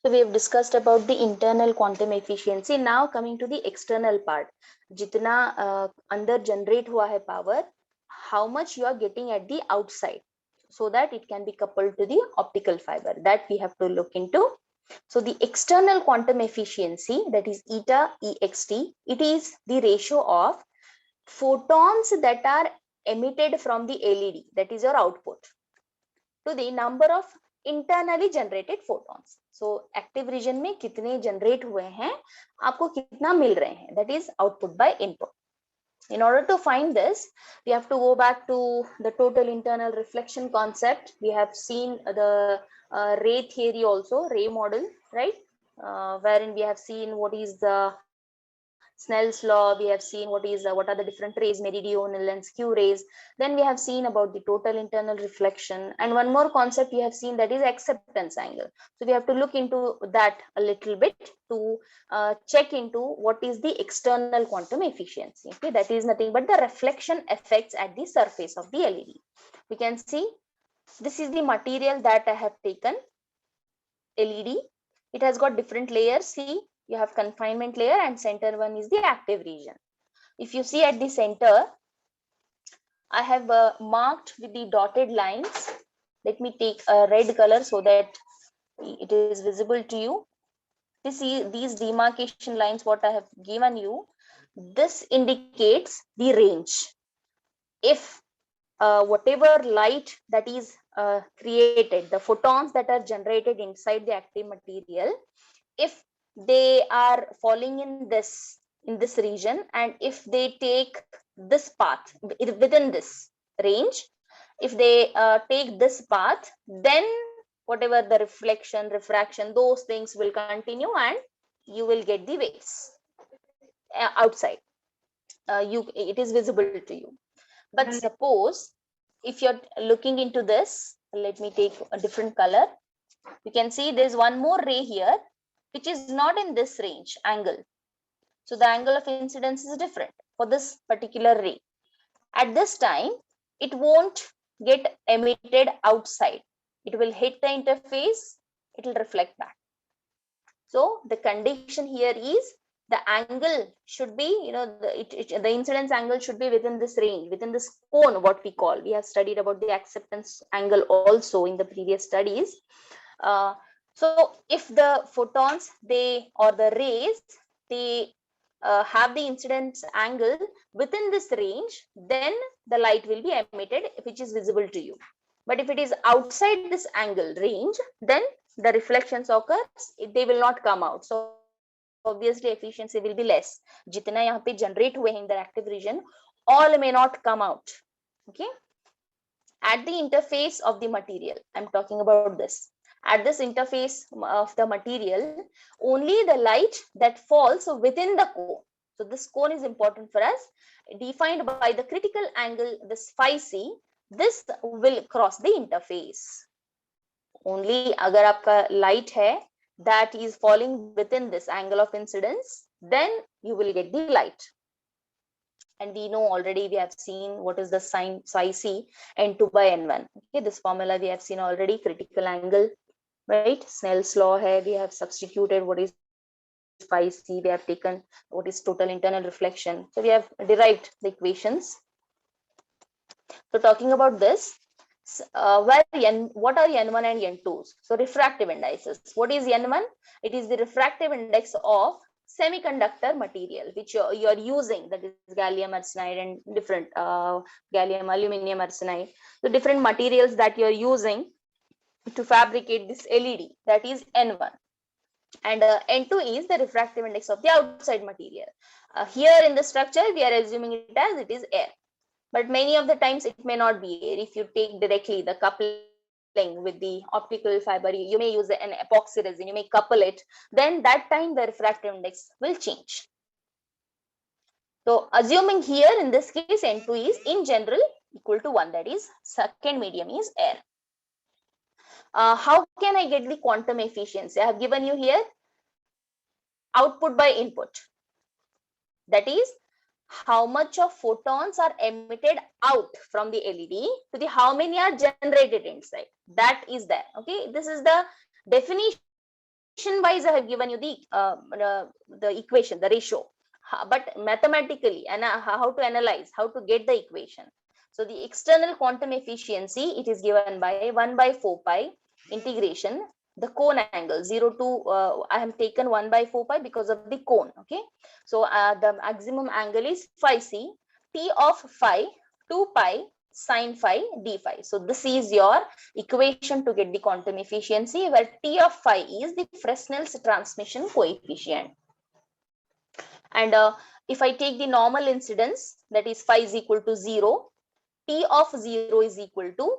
So we have discussed about the internal quantum efficiency. Now coming to the external part, जितना अंदर generate हुआ है power, how much you are getting at the outside, so that it can be coupled to the optical fiber. That we have to look into. So the external quantum efficiency, that is eta ext, it is the ratio of photons that are emitted from the LED, that is your output, to the number of internally generated photons. So active region में कितने generate हुए हैं, आपको कितना मिल रहे हैं, that is output by input. In order to find this, we have to go back to the total internal reflection concept. We have seen the ray theory also, ray model, right? Wherein we have seen what is the Snell's law, we have seen what are the different rays, meridional and skew rays. Then we have seen about the total internal reflection, and one more concept we have seen, that is acceptance angle. So we have to look into that a little bit to check into what is the external quantum efficiency. Okay, that is nothing but the reflection effects at the surface of the LED. We can see this is the material that I have taken, LED. It has got different layers. See, you have confinement layer and center one is the active region. If you see at the center, I have marked with the dotted lines. Let me take a red color so that it is visible to you. You see these demarcation lines, what I have given you, this indicates the range. If whatever light that is created, the photons that are generated inside the active material, if they are falling in this region, and if they take this path within this range, if they take this path, then whatever the reflection, refraction, those things will continue and you will get the waves outside. It is visible to you. But suppose if you're looking into this, let me take a different color. You can see there's one more ray here which is not in this range angle. So the angle of incidence is different for this particular ray. At this time, it won't get emitted outside. It will hit the interface, it will reflect back. So the condition here is the angle should be, the incidence angle should be within this range, within this cone, what we call. We have studied about the acceptance angle also in the previous studies. So if the photons, or the rays, they have the incidence angle within this range, then the light will be emitted, which is visible to you. But if it is outside this angle range, then the reflections occurs, they will not come out. So obviously efficiency will be less. Jitna yahan pe generate hue hain in the active region, all may not come out. Okay, at the interface of the material, I'm talking about this. At this interface of the material, only the light that falls within the cone. So this cone is important for us, defined by the critical angle, this phi c. This will cross the interface. Only agar aapka light hai that is falling within this angle of incidence, then you will get the light. And we know already, we have seen what is the sign psi c, n2 by n1. Okay, this formula we have seen already, critical angle, right? Snell's law hai, we have substituted what is phi c, we have taken what is total internal reflection. So we have derived the equations. So talking about this, what are n1 and n2s? So refractive indices. What is n1? It is the refractive index of semiconductor material which you are using, that is gallium arsenide and different gallium aluminum arsenide. So different materials that you are using to fabricate this LED, that is n1. And n2 is the refractive index of the outside material. Here in the structure we are assuming it as it is air, but many of the times it may not be air. If you take directly the coupling with the optical fiber, you may use an epoxy resin, you may couple it, then that time the refractive index will change. So assuming here in this case n2 is in general equal to 1, that is second medium is air. How can I get the quantum efficiency? I have given you here output by input, that is how much of photons are emitted out from the LED to the how many are generated inside. That is there. Okay, this is the definition equation wise I have given you the equation, the ratio, but mathematically and how to analyze, how to get the equation. So the external quantum efficiency, it is given by 1 by 4 pi integration the cone angle 0 to I have taken 1 by 4 pi because of the cone. Okay, so the maximum angle is phi c, t of phi 2 pi sine phi d phi. So this is your equation to get the quantum efficiency, where T of phi is the Fresnel's transmission coefficient. And if I take the normal incidence, that is phi is equal to 0, T of 0 is equal to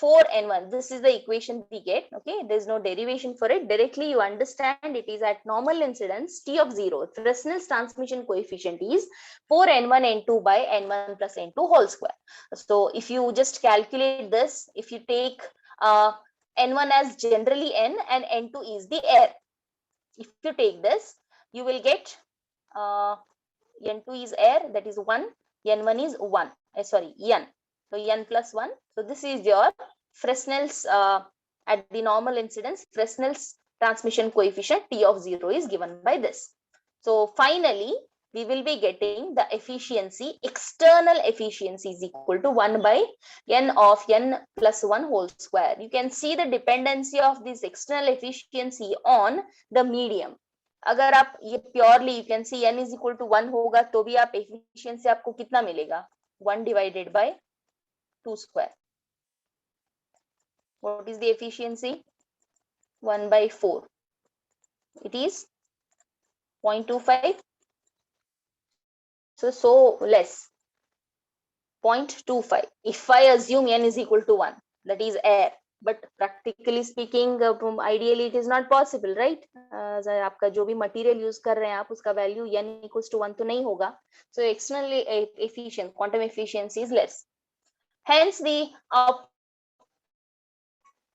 4n1. This is the equation we get. Okay, there's no derivation for it. Directly you understand it is at normal incidence T of 0. Fresnel's transmission coefficient is 4n1 n2 by n1 plus n2 whole square. So if you just calculate this, if you take n1 as generally n and n2 is the air, if you take this, you will get n2 is air, that is 1, n1 is 1, sorry, n. So n plus 1. So this is your Fresnel's at the normal incidence, Fresnel's transmission coefficient T of 0 is given by this. So finally, we will be getting the efficiency, external efficiency is equal to 1 by n of n plus 1 whole square. You can see the dependency of this external efficiency on the medium. अगर आप ये purely you can see n is equal to 1 होगा तो भी आप efficiency आपको कितना मिलेगा 1 divided by 2 square. What is the efficiency? 1 by 4. It is 0.25. So less. 0.25. If I assume n is equal to 1, that is air. But practically speaking, ideally it is not possible, right? आपका जो भी material use कर रहे हैं आप उसका value n equals to 1 तो नहीं होगा. So externally efficient quantum efficiency is less. Hence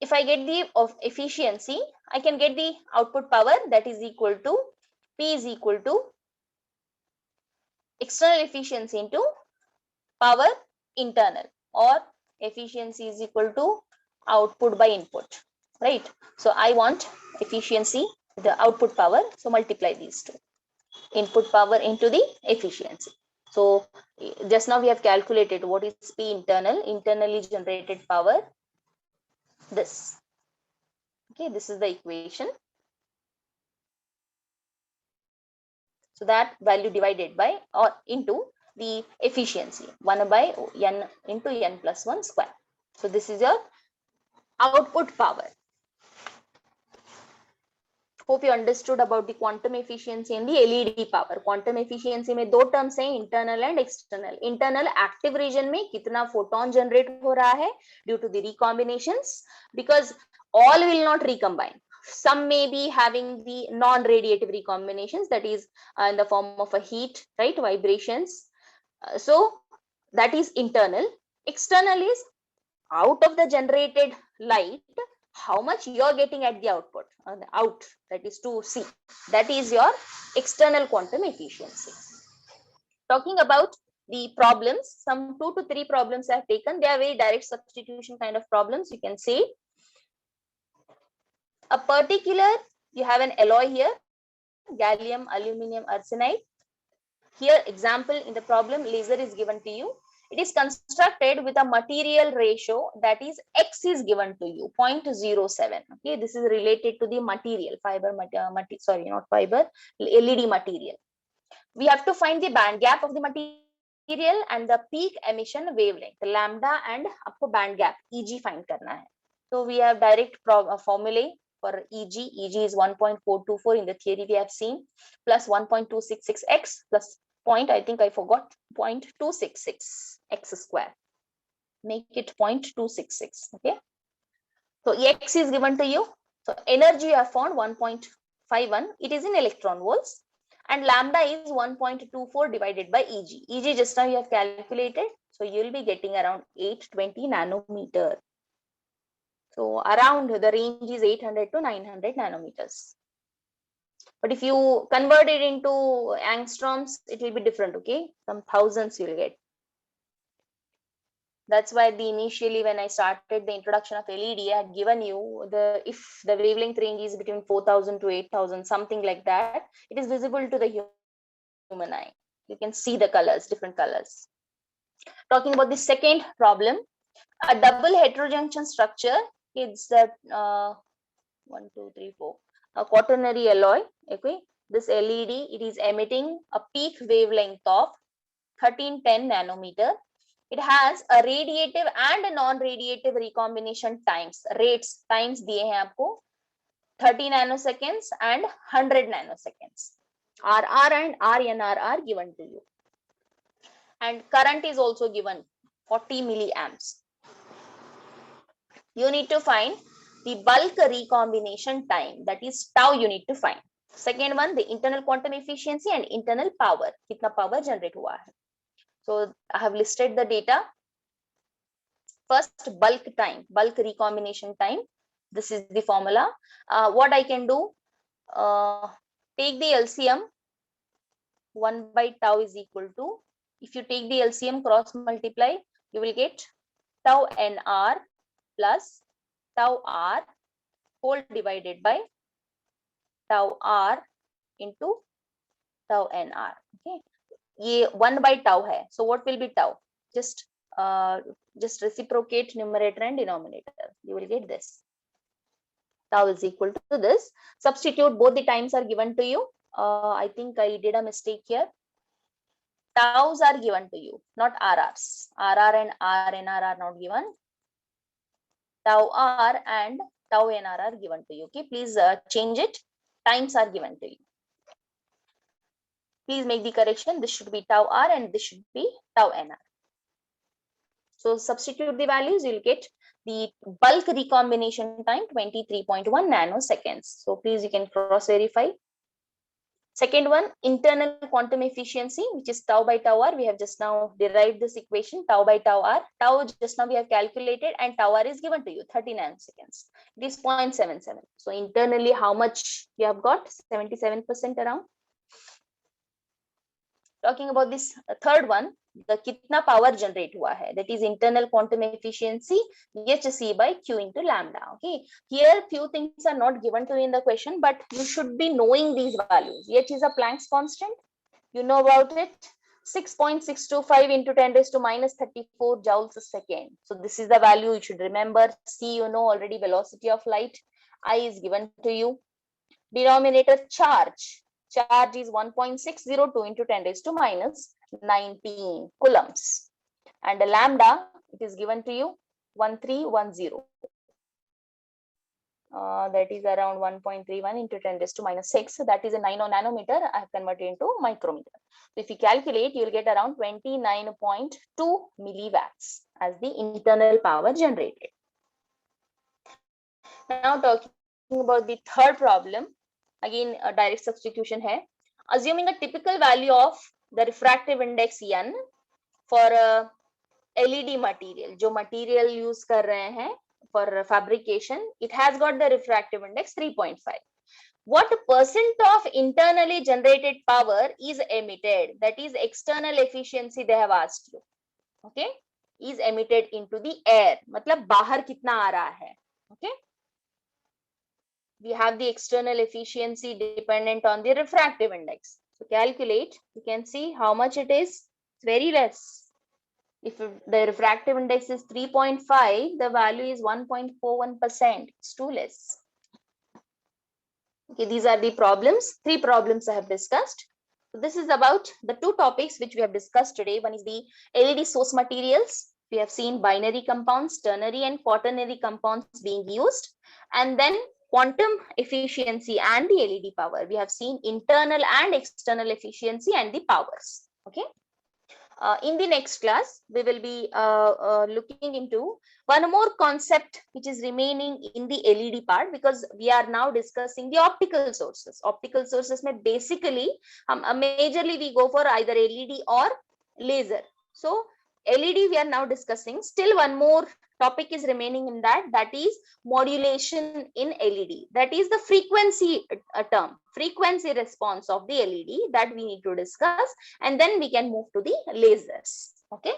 if I get the efficiency, I can get the output power, that is equal to P is equal to external efficiency into power internal, or efficiency is equal to output by input, right? So I want efficiency, the output power, so multiply these two, input power into the efficiency. So just now we have calculated what is P internal, internally generated power, this. Okay, this is the equation. So that value divided by or into the efficiency, 1 by n into n plus 1 square. So this is your output power. Hope you understood about the quantum efficiency and the LED power. Quantum efficiency में दो terms हैं, internal and external. Internal active region में कितना photon generate हो रहा है due to the recombinations, because all will not recombine. Some may be having the non-radiative recombinations, that is in the form of a heat, right? Vibrations. So that is internal. External is out of the generated light, how much you are getting at the output, out, that is to see. That is your external quantum efficiency. Talking about the problems, some 2 to 3 problems I have taken. They are very direct substitution kind of problems. You can say a particular, you have an alloy here, gallium, aluminum, arsenide. Here example in the problem, laser is given to you. It is constructed with a material ratio, that is X is given to you, 0.07. Okay, this is related to the material, fiber, sorry, not fiber, LED material. We have to find the band gap of the material and the peak emission wavelength, lambda, and आपको band gap EG find करना है. So we have direct formulae for EG. EG is 1.424 in the theory we have seen, plus 1.266x plus point, I think I forgot, 0.266 x square. Make it 0.266. Okay. So X is given to you. So energy you have found 1.51. It is in electron volts. And lambda is 1.24 divided by EG. EG just now you have calculated. So you will be getting around 820 nanometer. So around the range is 800 to 900 nanometers. But if you convert it into angstroms, it will be different. Okay, some thousands you will get. That's why initially when I started the introduction of LED, I had given you if the wavelength range is between 4,000 to 8,000, something like that, it is visible to the human eye. You can see the colors, different colors. Talking about the second problem, a double heterojunction structure. It's that 1, 2, 3, 4. A quaternary alloy. Okay, this LED, it is emitting a peak wavelength of 1310 nanometer. It has a radiative and a non-radiative recombination times. Rates times दिए हैं आपको 30 nanoseconds and 100 nanoseconds. RR and RNR are given to you. And current is also given 40 milliamps. You need to find the bulk recombination time, that is tau you need to find. Second one, the internal quantum efficiency and internal power. कितना power generate हुआ है. So I have listed the data. First, bulk time, bulk recombination time. This is the formula. What I can do, take the LCM. 1 by tau is equal to, if you take the LCM cross multiply, you will get tau NR plus tau R whole divided by tau R into tau NR. Okay, ये 1 by tau है. So what will be tau? Just reciprocate numerator and denominator. You will get this. Tau is equal to this. Substitute, both the times are given to you. I think I did a mistake here. Taus are given to you, not RRs. RR and RNR are not given. Tau R and tau NR are given to you. Okay, please change it. Times are given to you. Please make the correction. This should be tau R and this should be tau NR. So substitute the values, you'll get the bulk recombination time 23.1 nanoseconds. So please, you can cross verify. Second one, internal quantum efficiency, which is tau by tau R. We have just now derived this equation, tau by tau R. Tau just now we have calculated and tau R is given to you, 30 nanoseconds. It is 0.77. So internally, how much you have got? 77% around. Talking about this third one, the kitna power generate hua hai, that is internal quantum efficiency, hc by q into lambda. Okay, here few things are not given to you in the question, but you should be knowing these values. H is a Planck's constant, you know about it, 6.625 into 10 raised to minus 34 joules a second. So this is the value you should remember. C, you know already, velocity of light. I is given to you. Denominator, charge. Charge is 1.602 into 10 raised to minus 19 coulombs. And a lambda, it is given to you 1310. That is around 1.31 into 10 raised to minus 6. So that is a 9 nanometer. I have converted into micrometer. So if you calculate, you will get around 29.2 milliwatts as the internal power generated. Now talking about the third problem. Again, a direct substitution hai. Assuming a typical value of the refractive index n for a LED material, जो material use कर रहे हैं for fabrication, it has got the refractive index 3.5. What percent of internally generated power is emitted? That is external efficiency they have asked you. Okay, is emitted into the air. मतलब बाहर कितना आ रहा है. Okay. We have the external efficiency dependent on the refractive index. So calculate, you can see how much it is. It's very less. If the refractive index is 3.5, the value is 1.41%. It's too less. Okay, these are the problems. 3 problems I have discussed. So this is about the 2 topics which we have discussed today. One is the LED source materials. We have seen binary compounds, ternary and quaternary compounds being used. And then quantum efficiency and the LED power. We have seen internal and external efficiency and the powers. Okay. In the next class, we will be looking into one more concept which is remaining in the LED part, because we are now discussing the optical sources. Optical sources may basically, majorly we go for either LED or laser. So LED we are now discussing. Still one more topic is remaining in that, that is modulation in LED. That is the frequency term, frequency response of the LED that we need to discuss, and then we can move to the lasers. Okay.